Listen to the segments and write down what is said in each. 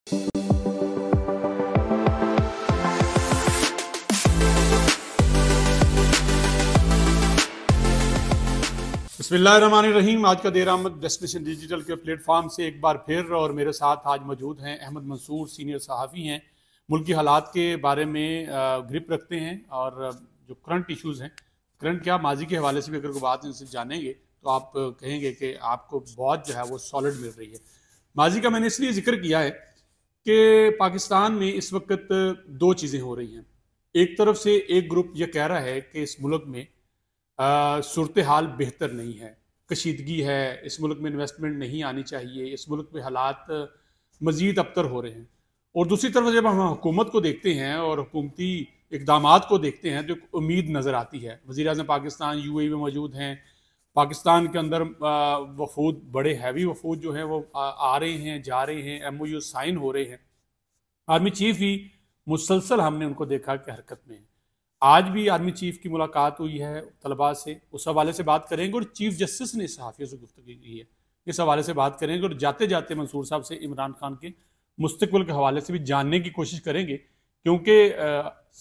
बिस्मिल्लाहिर्रहमानिर्रहीम। आज का देर आमद डेस्टिनेशन डिजिटल के प्लेटफॉर्म से एक बार फिर, और मेरे साथ आज मौजूद हैं अहमद मंसूर, सीनियर सहाफ़ी हैं। मुल्क की हालात के बारे में ग्रिप रखते हैं और जो करंट इश्यूज़ हैं, करंट क्या माजी के हवाले से भी अगर कोई बात इनसे जानेंगे तो आप कहेंगे कि आपको बहुत जो है वो सॉलिड मिल रही है। माजी का मैंने इसलिए जिक्र किया है कि पाकिस्तान में इस वक्त दो चीज़ें हो रही हैं। एक तरफ से एक ग्रुप ये कह रहा है कि इस मुल्क में सूरत हाल बेहतर नहीं है, कशीदगी है, इस मुल्क में इन्वेस्टमेंट नहीं आनी चाहिए, इस मुल्क में हालात मज़ीद अबतर हो रहे हैं। और दूसरी तरफ जब हम हुकूमत को देखते हैं और हुकूमती इकदामात को देखते हैं तो एक उम्मीद नज़र आती है। वज़ीर आज़म पाकिस्तान UAE में मौजूद हैं, पाकिस्तान के अंदर वफूद, बड़े हैवी वफूद जो हैं वो आ रहे हैं, जा रहे हैं, MOU साइन हो रहे हैं। आर्मी चीफ ही मुसलसल हमने उनको देखा कि हरकत में है। आज भी आर्मी चीफ की मुलाकात हुई है तलबा से, उस हवाले से बात करेंगे। और चीफ जस्टिस ने सहाफ़ियों से गुफ्तगू की है, इस हवाले से बात करेंगे। और जाते जाते मंसूर साहब से इमरान खान के मुस्तकबिल के हवाले से भी जानने की कोशिश करेंगे, क्योंकि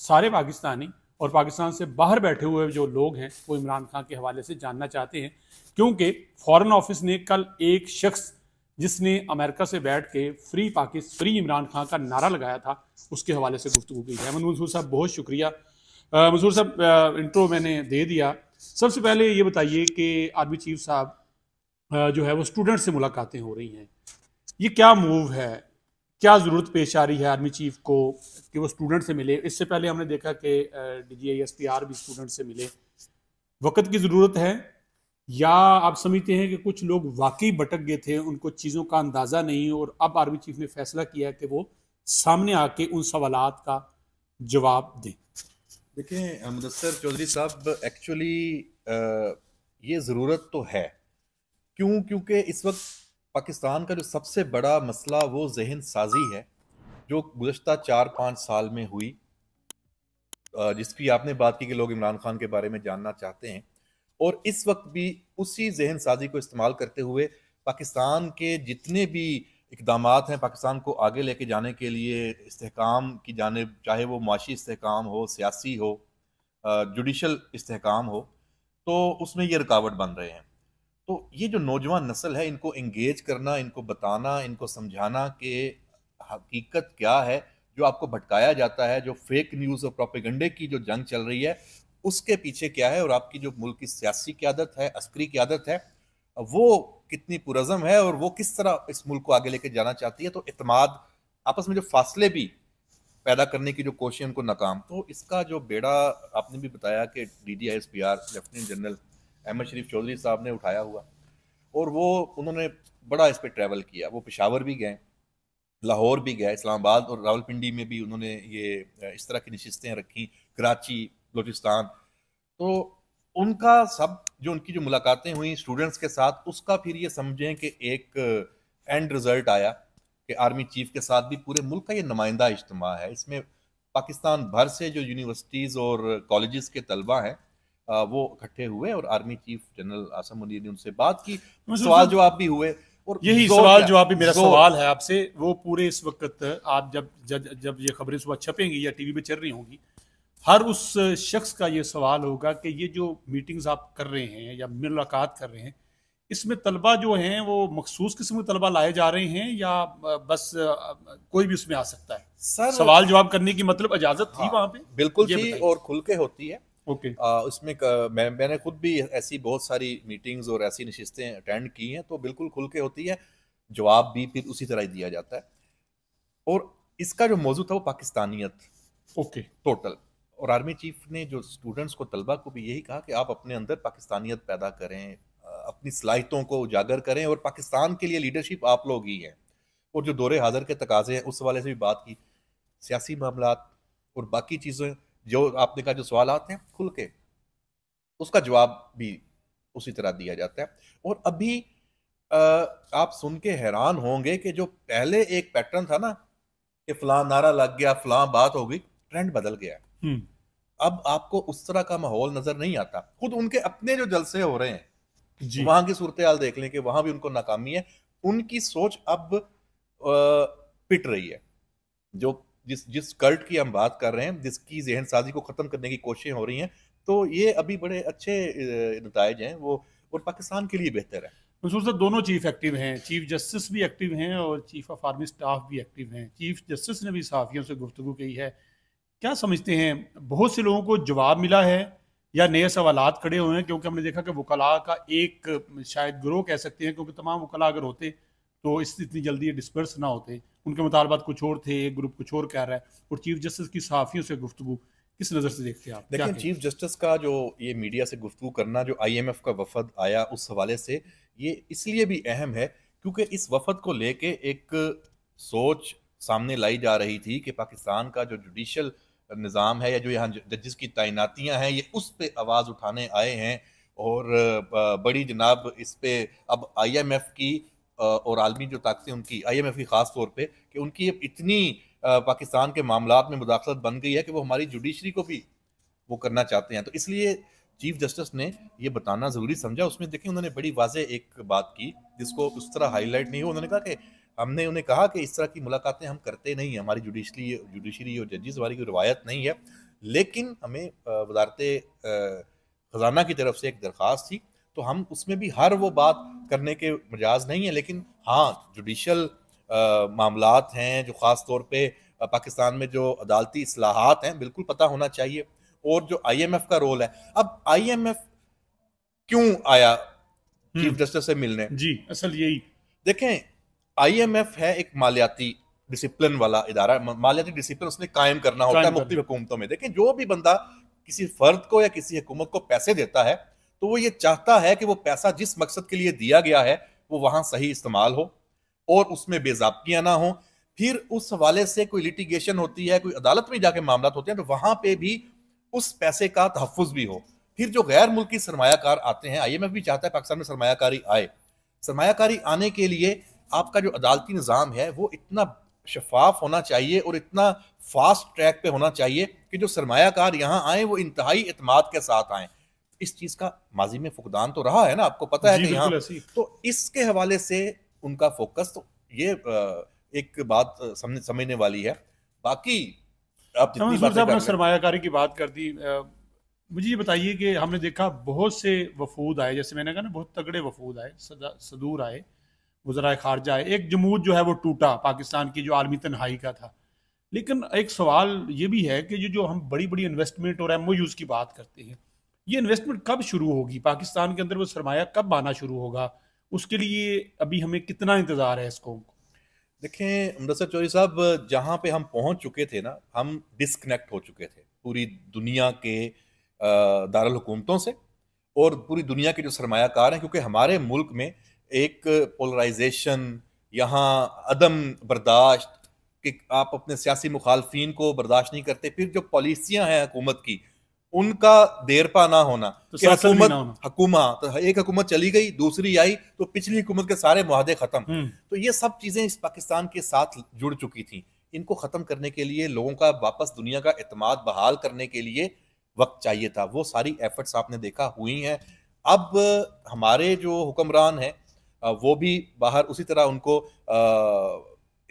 सारे पाकिस्तानी और पाकिस्तान से बाहर बैठे हुए जो लोग हैं वो इमरान खान के हवाले से जानना चाहते हैं। क्योंकि फॉरेन ऑफिस ने कल एक शख्स जिसने अमेरिका से बैठ के फ्री इमरान खान का नारा लगाया था, उसके हवाले से गुफ्तगू की है। मंसूर साहब बहुत शुक्रिया। मंसूर साहब, इंट्रो मैंने दे दिया। सबसे पहले ये बताइए कि आर्मी चीफ साहब जो है वो स्टूडेंट से मुलाकातें हो रही हैं, ये क्या मूव है, क्या ज़रूरत पेश आ रही है आर्मी चीफ को कि वो स्टूडेंट से मिले? इससे पहले हमने देखा कि DGI SPR भी स्टूडेंट से मिले। वक्त की ज़रूरत है या आप समझते हैं कि कुछ लोग वाकई भटक गए थे, उनको चीज़ों का अंदाज़ा नहीं, और अब आर्मी चीफ ने फैसला किया कि वो सामने आके उन सवालात का जवाब दें? देखें मुदस्सर चौधरी साहब, एक्चुअली ये ज़रूरत तो है। क्योंकि इस वक्त पाकिस्तान का जो सबसे बड़ा मसला वो जहन साजी है जो गुज़श्ता 4-5 साल में हुई, जिसकी आपने बात की कि लोग इमरान खान के बारे में जानना चाहते हैं। और इस वक्त भी उसी जहन साजी को इस्तेमाल करते हुए पाकिस्तान के जितने भी इक़दामात हैं पाकिस्तान को आगे लेके जाने के लिए, इस्तेहकाम की जानिब, चाहे वो माशी इस्तेहकाम हो, सियासी हो, जुडिशल इस्तेहकाम हो, तो उसमें ये रुकावट बन रहे हैं। तो ये जो नौजवान नस्ल है, इनको इंगेज करना, इनको बताना, इनको समझाना कि हकीकत क्या है, जो आपको भटकाया जाता है, जो फेक न्यूज़ और प्रोपेगेंडे की जो जंग चल रही है उसके पीछे क्या है, और आपकी जो मुल्क की सियासी क़यादत है, अस्करी क़यादत है, वो कितनी पुरज़म है और वो किस तरह इस मुल्क को आगे लेके जाना चाहती है। तो इत्मीनान, आपस में जो फासले भी पैदा करने की जो कोशिश उनको नाकाम। तो इसका जो बेड़ा आपने भी बताया कि DGI SPR lieutenant general Ahmed Sharif Chaudhry साहब ने उठाया हुआ, और वो उन्होंने बड़ा इस पर ट्रैवल किया। वो पेशावर भी गए, लाहौर भी गए, इस्लामाबाद और रावलपिंडी में भी उन्होंने ये इस तरह की नशिस्तें रखी, कराची, बलूचिस्तान। तो उनका सब जो उनकी जो मुलाकातें हुई स्टूडेंट्स के साथ, उसका फिर ये समझें कि एक एंड रिजल्ट आया कि आर्मी चीफ के साथ भी पूरे मुल्क का ये नुमाइंदा इज्तिमा है। इसमें पाकिस्तान भर से जो यूनिवर्सिटीज़ और कॉलेजेस के तलबा हैं वो इकट्ठे हुए और army chief general Asim Munir ने उनसे बात की, सवाल जवाब भी हुए। और यही सवाल जवाब भी मेरा सवाल है आपसे। वो पूरे इस वक्त आप जब ये खबरें सुबह छपेंगी या टीवी पे चल रही होंगी, हर उस शख्स का ये सवाल होगा कि ये जो मीटिंग्स आप कर रहे हैं या मुलाकात कर रहे हैं, इसमें तलबा जो हैं वो मखसूस किस्म के तलबा लाए जा रहे हैं या बस कोई भी उसमें आ सकता है? सर, सवाल जवाब करने की मतलब इजाजत थी वहां पे? बिल्कुल थी और खुल के होती है। ओके। उसमें मैंने खुद भी ऐसी बहुत सारी मीटिंग्स और ऐसी नशिस्तें अटेंड की हैं, तो बिल्कुल खुल के होती है। जवाब भी फिर उसी तरह ही दिया जाता है। और इसका जो मौजू था वो पाकिस्तानियत, ओके, टोटल। और आर्मी चीफ ने जो स्टूडेंट्स को, तलबा को भी यही कहा कि आप अपने अंदर पाकिस्तानियत पैदा करें, अपनी सलाहियतों को उजागर करें, और पाकिस्तान के लिए लीडरशिप आप लोग ही हैं। और जो दौरे हाजिर के तकाजे हैं उस हवाले से भी बात की, सियासी मामलात और बाकी चीज़ें जो आपने कहा, जो सवाल आते हैं खुल के, उसका जवाब भी उसी तरह दिया जाता है। और अभी आप सुन के हैरान होंगे कि जो पहले एक पैटर्न था ना कि फलां नारा लग गया, फलां बात हो गई, ट्रेंड बदल गया। अब आपको उस तरह का माहौल नजर नहीं आता। खुद उनके अपने जो जलसे हो रहे हैं, वहां की सूरत हाल देख लें कि वहां भी उनको नाकामी है। उनकी सोच अब फिट रही है। जो जिस जिस कल्ट की हम बात कर रहे हैं, जिसकी जहन साजी को ख़त्म करने की कोशिशें हो रही हैं, तो ये अभी बड़े अच्छे नताइज हैं वो, और पाकिस्तान के लिए बेहतर है। मंसूर साहब, दोनों चीफ एक्टिव हैं, चीफ जस्टिस भी एक्टिव हैं और चीफ ऑफ आर्मी स्टाफ भी एक्टिव हैं। चीफ जस्टिस ने भी सहाफ़ियों से गुफ्तगू की है। क्या समझते हैं, बहुत से लोगों को जवाब मिला है या नए सवालात खड़े हुए हैं? क्योंकि हमने देखा कि वकला का एक शायद गिरोह कह सकते हैं, क्योंकि तमाम वकला अगर होते तो इतनी जल्दी डिस्पर्स ना होते। उनके मुतालबात कुछ और थे, एक ग्रुप कुछ और कह रहा है, और चीफ जस्टिस की सहाफ़ियों से गुफ्तगू किस नज़र से देखते हैं आप? देखिए, चीफ जस्टिस का जो ये मीडिया से गुफ्तगू करना, जो IMF का वफद आया उस हवाले से, ये इसलिए भी अहम है क्योंकि इस वफद को लेके एक सोच सामने लाई जा रही थी कि पाकिस्तान का जो जुडिशल निज़ाम है या जो यहाँ जजेस की तैनातियाँ हैं, ये उस पे आवाज़ उठाने आए हैं। और बड़ी जनाब इस पे अब IMF की और आलमी जो ताकतें उनकी, IMF की ख़ास तौर पे, कि उनकी अब इतनी पाकिस्तान के मामलात में मुदाखलत बन गई है कि वो हमारी जुडिशरी को भी वो करना चाहते हैं। तो इसलिए चीफ जस्टिस ने ये बताना ज़रूरी समझा। उसमें देखिए उन्होंने बड़ी वाज़ेह एक बात की जिसको उस तरह हाईलाइट नहीं हो। उन्होंने कहा कि हमने उन्हें कहा कि इस तरह की मुलाकातें हम करते नहीं हैं, हमारी जुडिशरी और जजेस वाली कोई रवायत नहीं है, लेकिन हमें वजारत ख़जाना की तरफ से एक दरख्वास्त थी, तो हम उसमें भी हर वो बात करने के मजाज नहीं है, लेकिन हाँ जुडिशल मामलात हैं जो ख़ास तौर पे पाकिस्तान में जो अदालती इस्लाहात हैं, बिल्कुल पता होना चाहिए। और जो IMF का रोल है, अब IMF क्यों आया चीफ जस्टिस से मिलने? जी, असल यही देखें, IMF है एक मालियाती डिसिप्लिन वाला इदारा। मालियाती डिसिप्लिन उसने कायम करना होता है मुख्तलिफ हुकूमतों में। देखें, जो भी बंदा किसी फर्द को या किसी हुकूमत को पैसे देता है, तो वो ये चाहता है कि वो पैसा जिस मकसद के लिए दिया गया है वो वहां सही इस्तेमाल हो और उसमें बेज़ाब्तियां ना हो। फिर उस हवाले से कोई लिटिगेशन होती है, कोई अदालत में जाके मामला होते हैं, तो वहां पे भी उस पैसे का तहफ़्फ़ुज़ भी हो। फिर जो गैर मुल्की सरमायाकार आते हैं, IMF भी चाहता है पाकिस्तान में सरमायाकारी आए। सरमायाकारी आने के लिए आपका जो अदालती निज़ाम है वो इतना शफाफ होना चाहिए और इतना फास्ट ट्रैक पे होना चाहिए कि जो सरमायाकार यहाँ आए वो इंतहाई एतमाद के साथ आए। इस चीज़ का माजी में फुकदान तो रहा है ना, आपको पता है कि यहाँ, तो इसके हवाले से उनका फोकस, तो ये एक बात समझने वाली है। बाकी आप जितनी बातें सरमायाकारी की बात कर दी, मुझे ये बताइए कि हमने देखा बहुत से वफूद आए, जैसे मैंने कहा ना, बहुत तगड़े वफूद आए, सदूर आए, वज़राए ख़ारजा आए। एक जमूद जो है वो टूटा पाकिस्तान की, जो आलमी तन्हाई का था। लेकिन एक सवाल ये भी है कि जो हम बड़ी बड़ी इन्वेस्टमेंट और MOUs की बात करते हैं, ये इन्वेस्टमेंट कब शुरू होगी पाकिस्तान के अंदर? वो सरमाया कब आना शुरू होगा? उसके लिए अभी हमें कितना इंतज़ार है इसको? देखें मुदस्सिर चौधरी साहब, जहाँ पे हम पहुँच चुके थे ना, हम डिस्कनेक्ट हो चुके थे पूरी दुनिया के दारुल हुकूमतों से और पूरी दुनिया के जो सरमायाकार हैं, क्योंकि हमारे मुल्क में एक पोलराइजेशन, यहाँ अदम बर्दाश्त कि आप अपने सियासी मुखालफिन को बर्दाश्त नहीं करते, फिर जो पॉलिसियाँ हैं हुकूमत की उनका देरपा ना होना, तो कि हुकूमत एक हुकूमत चली गई, दूसरी आई, तो पिछली हुकूमत के सारे मुआहदे खत्म। तो ये सब चीजें इस पाकिस्तान के साथ जुड़ चुकी थी। इनको खत्म करने के लिए, लोगों का वापस दुनिया का एतमाद बहाल करने के लिए वक्त चाहिए था। वो सारी एफर्ट्स आपने देखा हुई हैं। अब हमारे जो हुक्मरान हैं वो भी बाहर उसी तरह उनको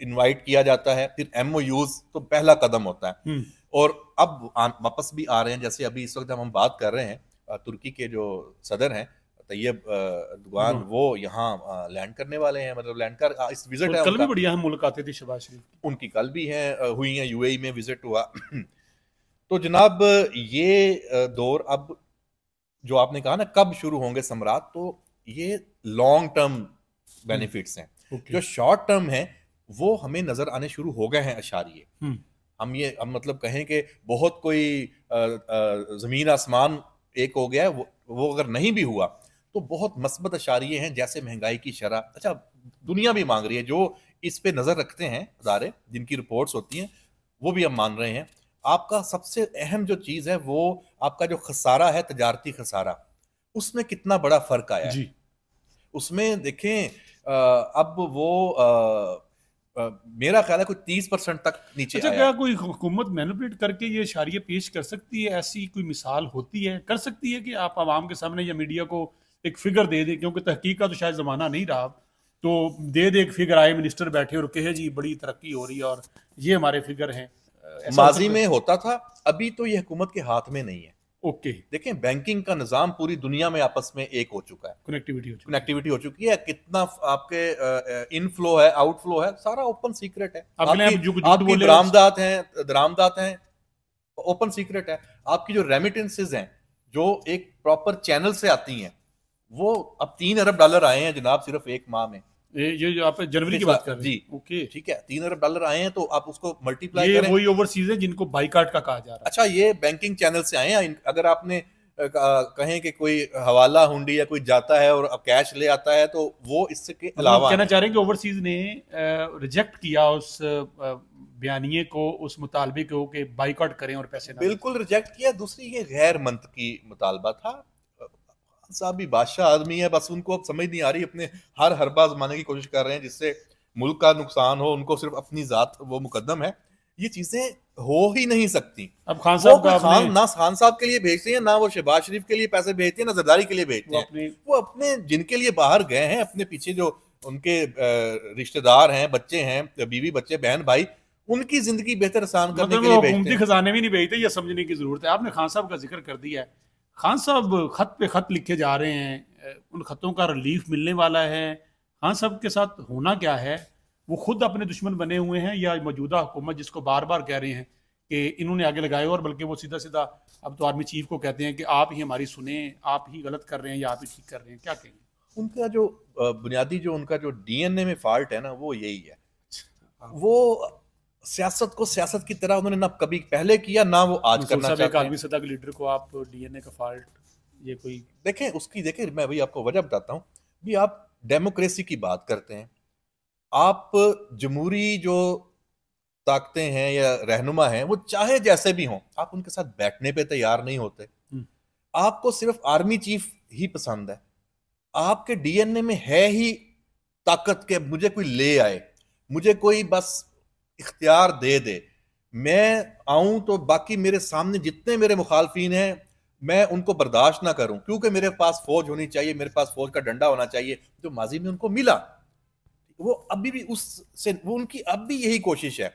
इनवाइट किया जाता है। फिर MOUs तो पहला कदम होता है और अब वापस भी आ रहे हैं। जैसे अभी इस वक्त हम बात कर रहे हैं, तुर्की के जो सदर हैं तैयब अर्दोगान, वो यहाँ लैंड करने वाले हैं, मतलब लैंड कर इस विजिट है। कल भी बढ़िया मुलाकातें थी शहबाज शरीफ की, उनकी कल भी हैं, हुई हैं, UAE में विजिट हुआ। तो जनाब ये दौर अब जो आपने कहा ना कब शुरू होंगे समरात, तो ये लॉन्ग टर्म बेनिफिट्स हैं। जो शॉर्ट टर्म है वो हमें नजर आने शुरू हो गए हैं अशारिये। हम मतलब कहें कि बहुत कोई जमीन आसमान एक हो गया है, वो अगर नहीं भी हुआ तो बहुत मस्बत अशारिये हैं, जैसे महंगाई की शरह। अच्छा, दुनिया भी मांग रही है, जो इस पे नजर रखते हैं अदारे जिनकी रिपोर्ट्स होती हैं वो भी हम मान रहे हैं। आपका सबसे अहम जो चीज है वो आपका जो खसारा है, तजारती खसारा, उसमें कितना बड़ा फर्क आया है। उसमें देखें अब वो मेरा ख्याल है कोई 30% तक नीचे आया। क्या कोई हुकूमत मैनिपुलेट करके ये इशारे पेश कर सकती है? ऐसी कोई मिसाल होती है, कर सकती है कि आप आवाम के सामने या मीडिया को एक फिगर दे दें? क्योंकि तहकीक का तो शायद ज़माना नहीं रहा, तो दे दे एक फिगर आए, मिनिस्टर बैठे और कहे जी बड़ी तरक्की हो रही है और ये हमारे फिगर हैं, ऐसा हो माजी सकता में होता था, अभी तो ये हुकूमत के हाथ में नहीं है। है? ओके, देखें, बैंकिंग का निजाम पूरी दुनिया में आपस में एक हो चुका है, कनेक्टिविटी हो चुकी है। कनेक्टिविटी हो चुकी है, कितना आपके इनफ्लो है, आउटफ्लो है, सारा ओपन सीक्रेट है। आप आपकी झूठ आपकी बोले दरामदात हैं ओपन सीक्रेट है। आपकी जो रेमिटेंसेज हैं जो एक प्रॉपर चैनल से आती हैं, वो अब $3 अरब आए हैं जनाब सिर्फ एक माह में। ये जो आप जनवरी की बात कर रहे जी, हैं, ओके, ठीक है, $3 अरब आए हैं, तो आप उसको मल्टीप्लाई ये करें। वही ओवरसीज है जिनको बाइकाट का कहा जा रहा है। अच्छा, ये बैंकिंग चैनल से आए हैं। अगर आपने कहें कि कोई हवाला हुंडी या कोई जाता है और कैश ले आता है, तो वो इससे के मतलब अलावा कहना है। चाह रहे हैं कि ओवरसीज ने रिजेक्ट किया उस बयानिए को, उस मुतालबे को कि बाइकआउट करें और पैसे ना दें। बिल्कुल रिजेक्ट किया। दूसरी, ये गैर मंतकी मुतालबा था। साहब भी बादशाह आदमी है, बस उनको अब समझ नहीं आ रही, अपने हर बात जमाने की कोशिश कर रहे हैं जिससे मुल्क का नुकसान हो। उनको सिर्फ अपनी जात वो मुकद्दम है। ये चीजें हो ही नहीं सकती। अब खान साहब का ना खान साहब के लिए भेजते हैं, ना वो शहबाज शरीफ के लिए पैसे भेजते हैं, ना जरदारी के लिए भेजते हैं। वो अपने जिनके लिए बाहर गए हैं, अपने पीछे जो उनके रिश्तेदार हैं, बच्चे हैं, बीवी बच्चे बहन भाई, उनकी जिंदगी बेहतर आसान करने के लिए भेजते हैं। खजाने में नहीं भेजते, ये समझने की जरूरत है। आपने खान साहब का जिक्र कर दिया है, खान साहब खत पे खत लिखे जा रहे हैं, उन खतों का रिलीफ मिलने वाला है। खान साहब के साथ होना क्या है? वो खुद अपने दुश्मन बने हुए हैं या मौजूदा हुकूमत जिसको बार बार कह रहे हैं कि इन्होंने आगे लगाए, और बल्कि वो सीधा सीधा अब तो आर्मी चीफ को कहते हैं कि आप ही हमारी सुने, आप ही गलत कर रहे हैं या आप ही ठीक कर रहे हैं? क्या कहेंगे? उनका जो बुनियादी जो उनका जो डीएनए में फॉल्ट है ना, वो यही है। वो सियासत को सियासत की तरह उन्होंने ना कभी पहले किया, ना वो आज करना चाहते हैं। एक आदमी सदा के लीडर को आप डीएनए का फॉल्ट, ये कोई देखें मैं भाई आपको वजह बताता हूँ। भी आप डेमोक्रेसी की बात करते हैं, आप जमहूरी जो ताकतें हैं या रहनुमा हैं, वो चाहे जैसे भी हों, आप उनके साथ बैठने पे तैयार नहीं होते। आपको सिर्फ आर्मी चीफ ही पसंद है। आपके डीएनए में है ही ताकत के मुझे कोई ले आए, मुझे कोई बस इख्तियार दे दे, मैं आऊं तो बाकी मेरे सामने जितने मेरे मुखालफीन हैं मैं उनको बर्दाश्त ना करूं, क्योंकि मेरे पास फौज होनी चाहिए, मेरे पास फौज का डंडा होना चाहिए, जो माजी में उनको मिला। वो अभी भी उससे, वो उनकी अब भी यही कोशिश है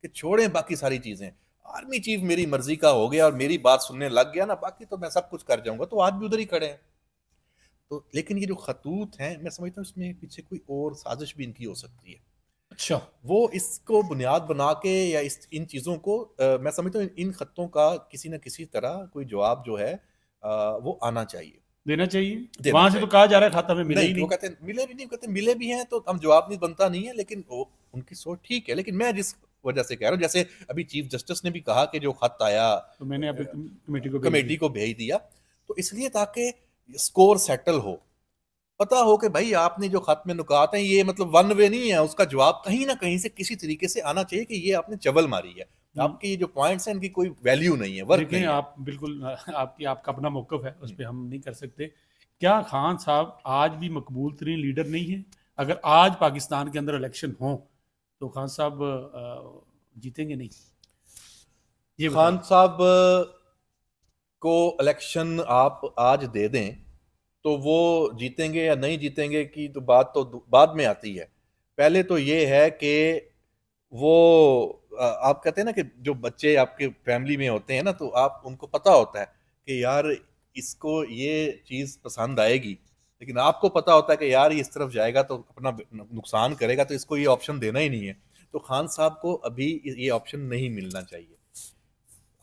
कि छोड़ें बाकी सारी चीजें, आर्मी चीफ मेरी मर्जी का हो गया और मेरी बात सुनने लग गया ना, बाकी तो मैं सब कुछ कर जाऊंगा। तो आज भी उधर ही खड़े हैं। तो लेकिन ये जो खतूत हैं, मैं समझता हूँ इसमें पीछे कोई और साजिश भी इनकी हो सकती है। अच्छा, वो इसको बुनियाद बना के या इन चीज़ों को मैं समझता हूँ इन खतों का किसी न किसी तरह कोई जवाब जो है वो आना चाहिए, देना चाहिए। वहां से तो कहा जा रहा है खाता में मिले ही नहीं। वो कहते हैं मिले भी नहीं, कहते मिले भी हैं तो हम जवाब नहीं बनता नहीं है। लेकिन वो उनकी सोच ठीक है। लेकिन मैं जिस वजह से कह रहा हूँ, जैसे अभी चीफ जस्टिस ने भी कहा कि जो खत आया तो मैंने अभी कमेटी को भेज दिया, तो इसलिए ताकि स्कोर सेटल हो, पता हो कि भाई आपने जो खत में नुकात हैं ये मतलब वन वे नहीं है, उसका जवाब कहीं ना कहीं से किसी तरीके से आना चाहिए कि ये आपने चवल मारी है, आपके ये जो पॉइंट्स हैं इनकी कोई वैल्यू नहीं है, वर्क नहीं है। आप बिल्कुल, आपका अपना मौकफ है, उस पर हम नहीं कर सकते। क्या खान साहब आज भी मकबूल तरीन लीडर नहीं है? अगर आज पाकिस्तान के अंदर इलेक्शन हो तो खान साहब जीतेंगे नहीं? ये खान साहब को इलेक्शन आप आज दे दें तो वो जीतेंगे या नहीं जीतेंगे की तो बात तो बाद में आती है। पहले तो ये है कि वो आप कहते हैं ना कि जो बच्चे आपके फैमिली में होते हैं ना, तो आप उनको पता होता है कि यार इसको ये चीज़ पसंद आएगी, लेकिन आपको पता होता है कि यार ये इस तरफ जाएगा तो अपना नुकसान करेगा, तो इसको ये ऑप्शन देना ही नहीं है। तो खान साहब को अभी ये ऑप्शन नहीं मिलना चाहिए।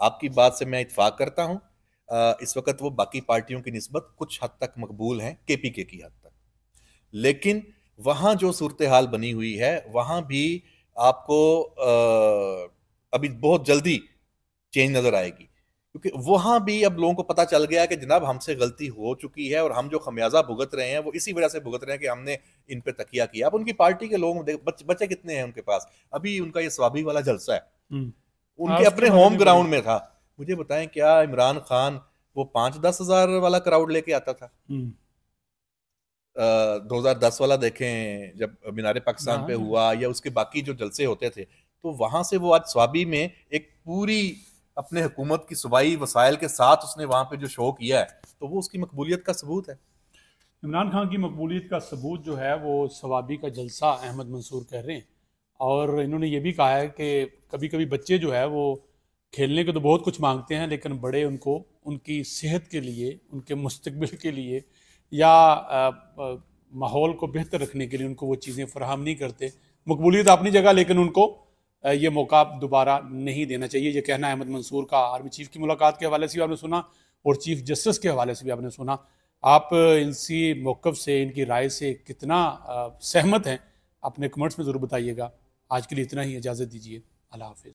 आपकी बात से मैं इत्फाक करता हूँ। इस वक्त वो बाकी पार्टियों की निस्बत कुछ हद तक मकबूल हैं, केपीके की हद तक, लेकिन वहाँ जो सूरत हाल बनी हुई है वहाँ भी आपको अभी बहुत जल्दी चेंज नजर आएगी, क्योंकि वहाँ भी अब लोगों को पता चल गया कि जनाब हमसे गलती हो चुकी है और हम जो खमियाजा भुगत रहे हैं वो इसी वजह से भुगत रहे हैं कि हमने इन पे तकिया किया। अब उनकी पार्टी के लोग बच्चे कितने हैं उनके पास, अभी उनका ये स्वाभी वाला जलसा है उनके अपने होम ग्राउंड में था। मुझे बताएं, क्या इमरान खान वो 5-10 हजार वाला क्राउड लेके आता था? 2010 वाला देखें जब मीनारे पाकिस्तान पे हुआ, या उसके बाकी जो जलसे होते थे, तो वहां से वो आज स्वाबी में एक पूरी अपने हुकूमत की सूबाई वसाइल के साथ उसने वहां पे जो शो किया है, तो वो उसकी मकबूलियत का सबूत है। इमरान खान की मकबूलियत का सबूत जो है वो सवाबी का जलसा अहमद मंसूर कह रहे हैं। और इन्होंने ये भी कहा है कि कभी कभी बच्चे जो है वो खेलने के तो बहुत कुछ मांगते हैं, लेकिन बड़े उनको उनकी सेहत के लिए, उनके मुस्तकबिल के लिए या माहौल को बेहतर रखने के लिए उनको वो चीज़ें फराहम नहीं करते। मकबूलियत अपनी जगह, लेकिन उनको ये मौका दोबारा नहीं देना चाहिए। ये कहना अहमद मंसूर का आर्मी चीफ की मुलाकात के हवाले से भी आपने सुना और चीफ जस्टिस के हवाले से भी आपने सुना। आप इनसी मौक़िफ़ से, इनकी राय से कितना सहमत हैं, अपने कमेंट्स में ज़रूर बताइएगा। आज के लिए इतना ही, इजाज़त दीजिए। अल्लाह हाफ़िज़।